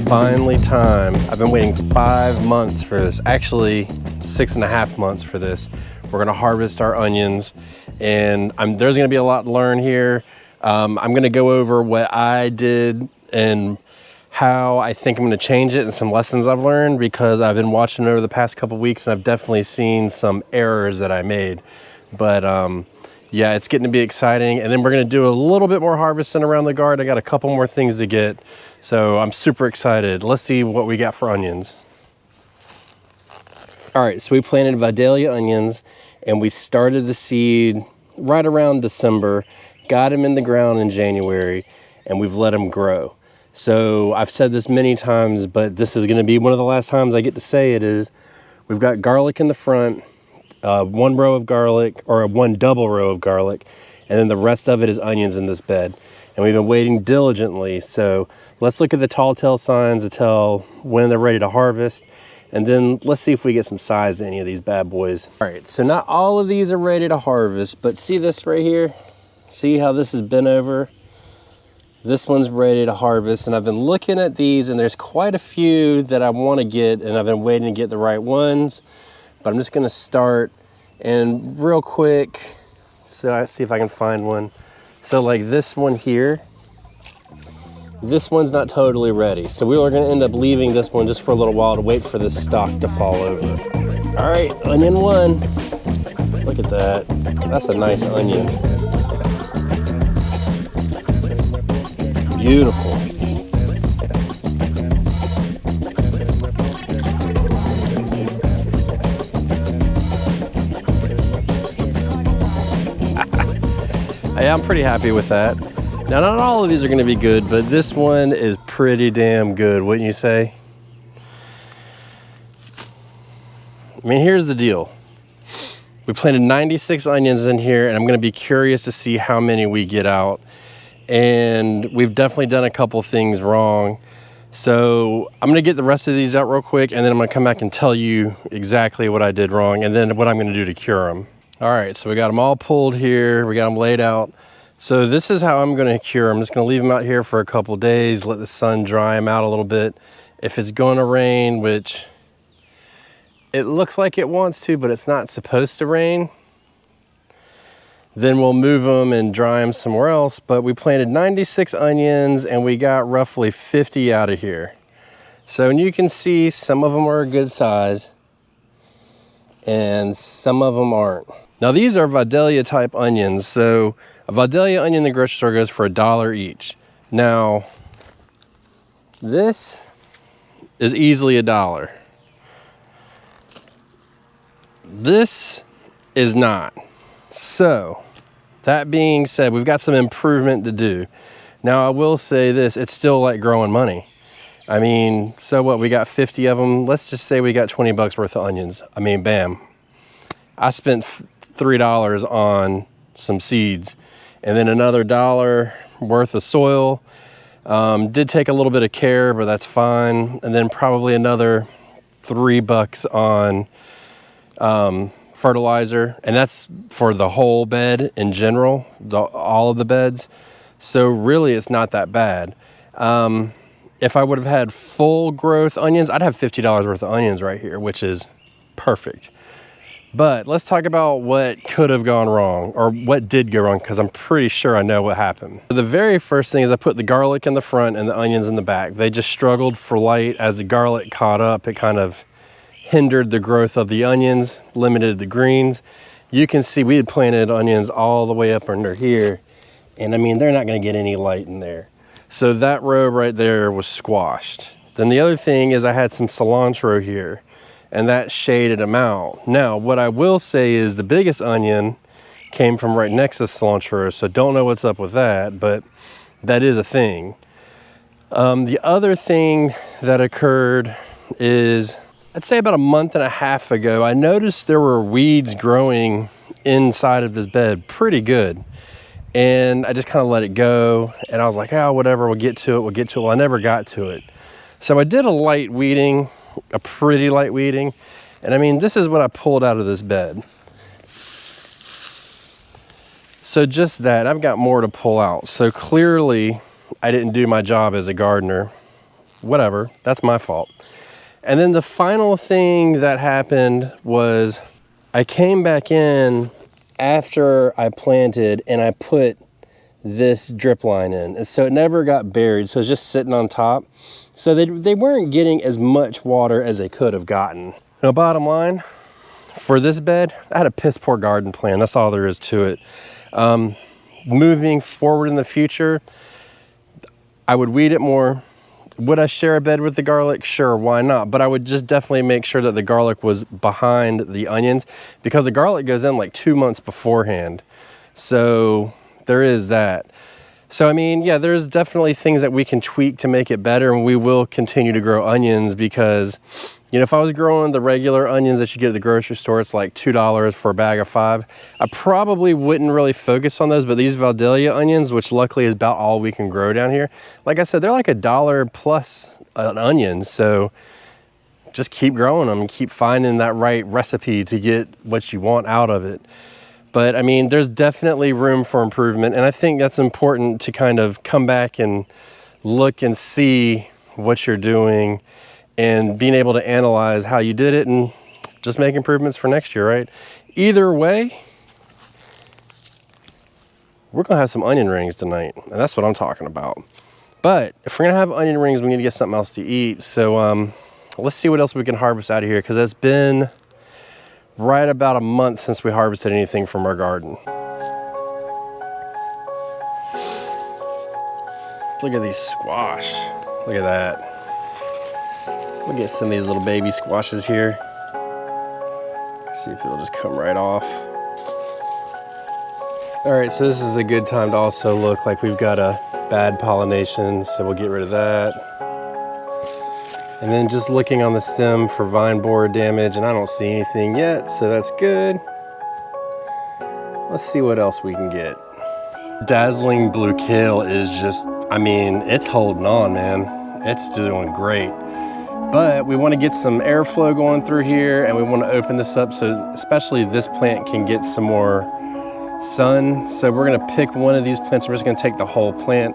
finally time. I've been waiting 5 months for this, actually 6.5 months for this. We're gonna harvest our onions, and there's gonna be a lot to learn here. I'm gonna go over what I did and how I think I'm gonna change it and some lessons I've learned, because I've been watching it over the past couple weeks and I've definitely seen some errors that I made. But yeah, it's getting to be exciting. And then we're gonna do a little bit more harvesting around the garden. I got a couple more things to get. So I'm super excited. Let's see what we got for onions. All right, so we planted Vidalia onions and we started the seed right around December, got them in the ground in January, and we've let them grow. So I've said this many times, but this is gonna be one of the last times I get to say it, is we've got garlic in the front, one row of garlic, or one double row of garlic, and then the rest of it is onions in this bed. And we've been waiting diligently. So let's look at the tall tale signs to tell when they're ready to harvest. And then let's see if we get some size to any of these bad boys. All right, so not all of these are ready to harvest, but see this right here? See how this has been over? This one's ready to harvest, and I've been looking at these, and there's quite a few that I want to get, and I've been waiting to get the right ones. But I'm just gonna start, and real quick, so I see if I can find one. So like this one here, this one's not totally ready. So we are gonna end up leaving this one just for a little while to wait for this stalk to fall over. All right, onion one. Look at that, that's a nice onion. Beautiful. Yeah, I'm pretty happy with that. Now, not all of these are gonna be good, but this one is pretty damn good, wouldn't you say? I mean, here's the deal. We planted 96 onions in here, and I'm gonna be curious to see how many we get out. And we've definitely done a couple things wrong. So I'm gonna get the rest of these out real quick, and then I'm gonna come back and tell you exactly what I did wrong and then what I'm gonna do to cure them. All right, so we got them all pulled here. We got them laid out. So this is how I'm gonna cure them. I'm just gonna leave them out here for a couple days, let the sun dry them out a little bit. If it's gonna rain, which it looks like it wants to, but it's not supposed to rain, then we'll move them and dry them somewhere else. But we planted 96 onions and we got roughly 50 out of here. So, and you can see some of them are a good size and some of them aren't. Now these are Vidalia type onions. So a Vidalia onion in the grocery store goes for $1 each. Now, this is easily $1. This is not. So, that being said, we've got some improvement to do. Now, I will say this, it's still like growing money. I mean, so what, we got 50 of them. Let's just say we got 20 bucks worth of onions. I mean, bam. I spent $3 on some seeds, and then another $1 worth of soil. Did take a little bit of care, but that's fine. And then probably another $3 on fertilizer, and that's for the whole bed in general, all of the beds. So really it's not that bad. If I would have had full growth onions, I'd have $50 worth of onions right here, which is perfect. But let's talk about what could have gone wrong, or what did go wrong, because I'm pretty sure I know what happened. The very first thing is I put the garlic in the front and the onions in the back. They just struggled for light. As the garlic caught up, it kind of hindered the growth of the onions, limited the greens. You can see we had planted onions all the way up under here, and I mean, they're not gonna get any light in there. So that row right there was squashed. Then the other thing is I had some cilantro here, and that shaded them out. Now, what I will say is the biggest onion came from right next to cilantro, so don't know what's up with that, but that is a thing. The other thing that occurred is, I'd say about a month and a half ago, I noticed there were weeds growing inside of this bed pretty good. And I just kind of let it go, and I was like, oh, whatever, we'll get to it. Well, I never got to it. So I did a light weeding, a pretty light weeding, and I mean, this is what I pulled out of this bed. So just that, I've got more to pull out. So clearly I didn't do my job as a gardener. whatever, that's my fault. And then the final thing that happened was I came back in after I planted and I put this drip line in. And so it never got buried. So it's just sitting on top. So they weren't getting as much water as they could have gotten. Now, bottom line, for this bed, I had a piss poor garden plan. That's all there is to it. Moving forward in the future, I would weed it more. Would I share a bed with the garlic? Sure, why not? But I would just definitely make sure that the garlic was behind the onions, because the garlic goes in like 2 months beforehand. So there is that. So I mean, yeah, there's definitely things that we can tweak to make it better, and we will continue to grow onions because, you know, if I was growing the regular onions that you get at the grocery store, it's like $2 for a bag of 5. I probably wouldn't really focus on those, but these Valdelia onions, which luckily is about all we can grow down here, like I said, they're like $1 plus an onion. So just keep growing them and keep finding that right recipe to get what you want out of it. But I mean, there's definitely room for improvement. And I think that's important to kind of come back and look and see what you're doing and being able to analyze how you did it and just make improvements for next year, right? Either way, we're gonna have some onion rings tonight. And that's what I'm talking about. But if we're gonna have onion rings, we need to get something else to eat. So let's see what else we can harvest out of here, because it's been right about a month since we harvested anything from our garden. Let's look at these squash. Look at that. We'll get some of these little baby squashes here. See if it'll just come right off. All right, so this is a good time to also look like we've got a bad pollination, so we'll get rid of that. And then just looking on the stem for vine borer damage, and I don't see anything yet, so that's good. Let's see what else we can get. Dazzling blue kale is just, I mean, it's holding on, man. It's doing great. But we want to get some airflow going through here, and we want to open this up so especially this plant can get some more sun. So we're going to pick one of these plants. We're just going to take the whole plant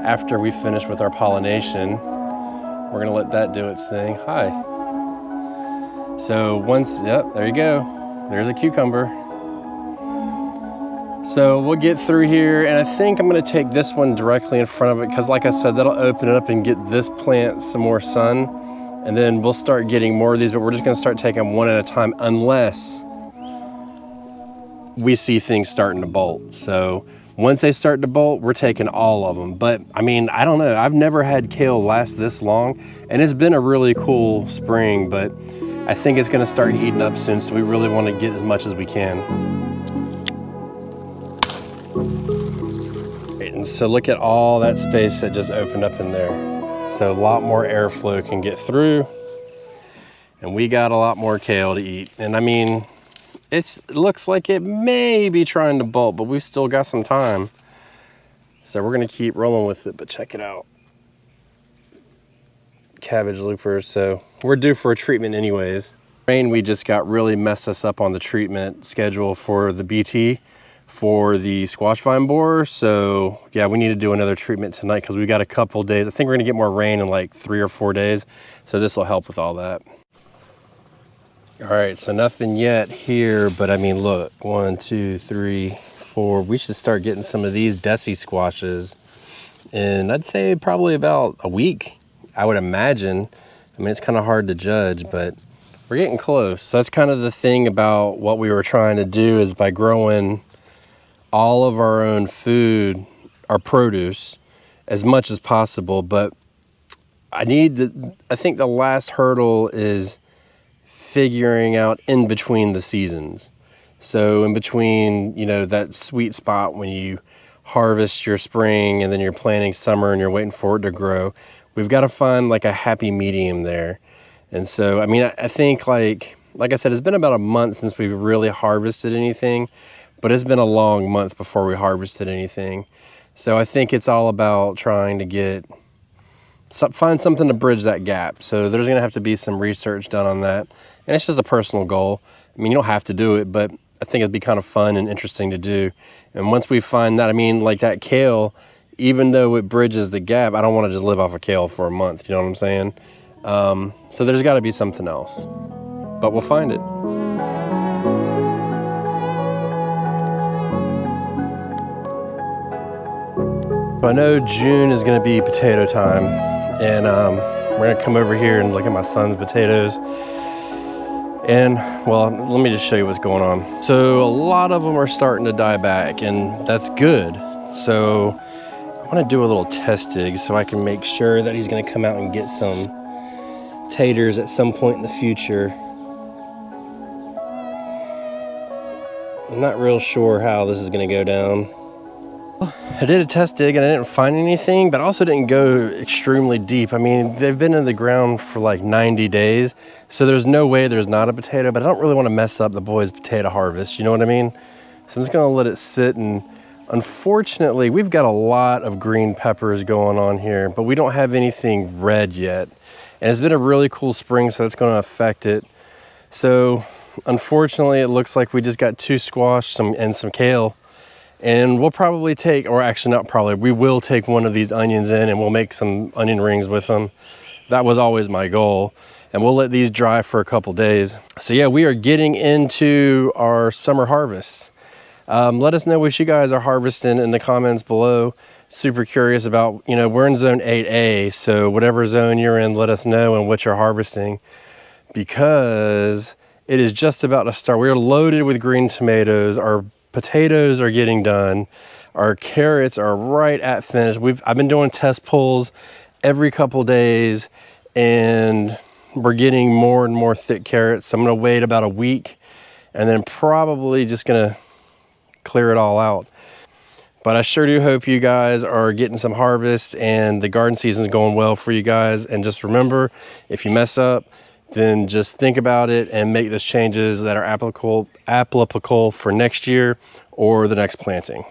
after we finish with our pollination. We're gonna let that do its thing. Hi. So once, yep, there you go. There's a cucumber. So we'll get through here, and I think I'm gonna take this one directly in front of it, because like I said, that'll open it up and get this plant some more sun. And then we'll start getting more of these, but we're just gonna start taking one at a time unless we see things starting to bolt. So once they start to bolt, we're taking all of them. But I mean, I don't know. I've never had kale last this long, and it's been a really cool spring, but I think it's gonna start heating up soon, so we really wanna get as much as we can. And so look at all that space that just opened up in there. So a lot more airflow can get through, and we got a lot more kale to eat. And I mean, it looks like it may be trying to bolt, but we've still got some time. So we're gonna keep rolling with it, but check it out. Cabbage loopers, so we're due for a treatment anyways. Rain, we just got really messed us up on the treatment schedule for the BT for the squash vine borer. So yeah, we need to do another treatment tonight because we got a couple days. I think we're gonna get more rain in like 3 or 4 days. So this will help with all that. All right, so nothing yet here, but I mean, look, 1, 2, 3, 4. We should start getting some of these desi squashes in, I'd say probably about a week, I would imagine. I mean, it's kind of hard to judge, but we're getting close. So that's kind of the thing about what we were trying to do, is by growing all of our own food, our produce, as much as possible. But I think the last hurdle is figuring out in between the seasons. So in between, you know, that sweet spot when you harvest your spring and then you're planting summer and you're waiting for it to grow, we've got to find like a happy medium there. And so, I mean, I think like I said, it's been about a month since we've really harvested anything, but it's been a long month before we harvested anything. So I think it's all about trying to find something to bridge that gap. So there's gonna have to be some research done on that. And it's just a personal goal. I mean, you don't have to do it, but I think it'd be kind of fun and interesting to do. And once we find that, I mean, like that kale even though it bridges the gap, I don't want to just live off of kale for a month. You know what I'm saying? So there's got to be something else, but we'll find it. I know June is going to be potato time, and we're going to come over here and look at my son's potatoes. And well, let me just show you what's going on. So a lot of them are starting to die back, and that's good. So I want to do a little test dig so I can make sure that he's going to come out and get some taters at some point in the future. I'm not real sure how this is going to go down. I did a test dig and I didn't find anything, but I also didn't go extremely deep. I mean, they've been in the ground for like 90 days, so there's no way there's not a potato, but I don't really want to mess up the boys' potato harvest, you know what I mean? So I'm just gonna let it sit, and unfortunately, we've got a lot of green peppers going on here, but we don't have anything red yet. And it's been a really cool spring, so that's gonna affect it. So unfortunately, it looks like we just got 2 squash and some kale. And we'll probably take, or actually not probably, we will take one of these onions in and we'll make some onion rings with them. That was always my goal. And we'll let these dry for a couple days. So yeah, we are getting into our summer harvest. Let us know what you guys are harvesting in the comments below. Super curious about, you know, we're in zone 8A, so whatever zone you're in, let us know and what you're harvesting, because it is just about to start. We are loaded with green tomatoes. Our potatoes are getting done. Our carrots are right at finish. I've been doing test pulls every couple days, and we're getting more and more thick carrots. So I'm gonna wait about a week and then probably just gonna clear it all out. But I sure do hope you guys are getting some harvest and the garden season's going well for you guys. And just remember, if you mess up, then just think about it and make those changes that are applicable for next year or the next planting.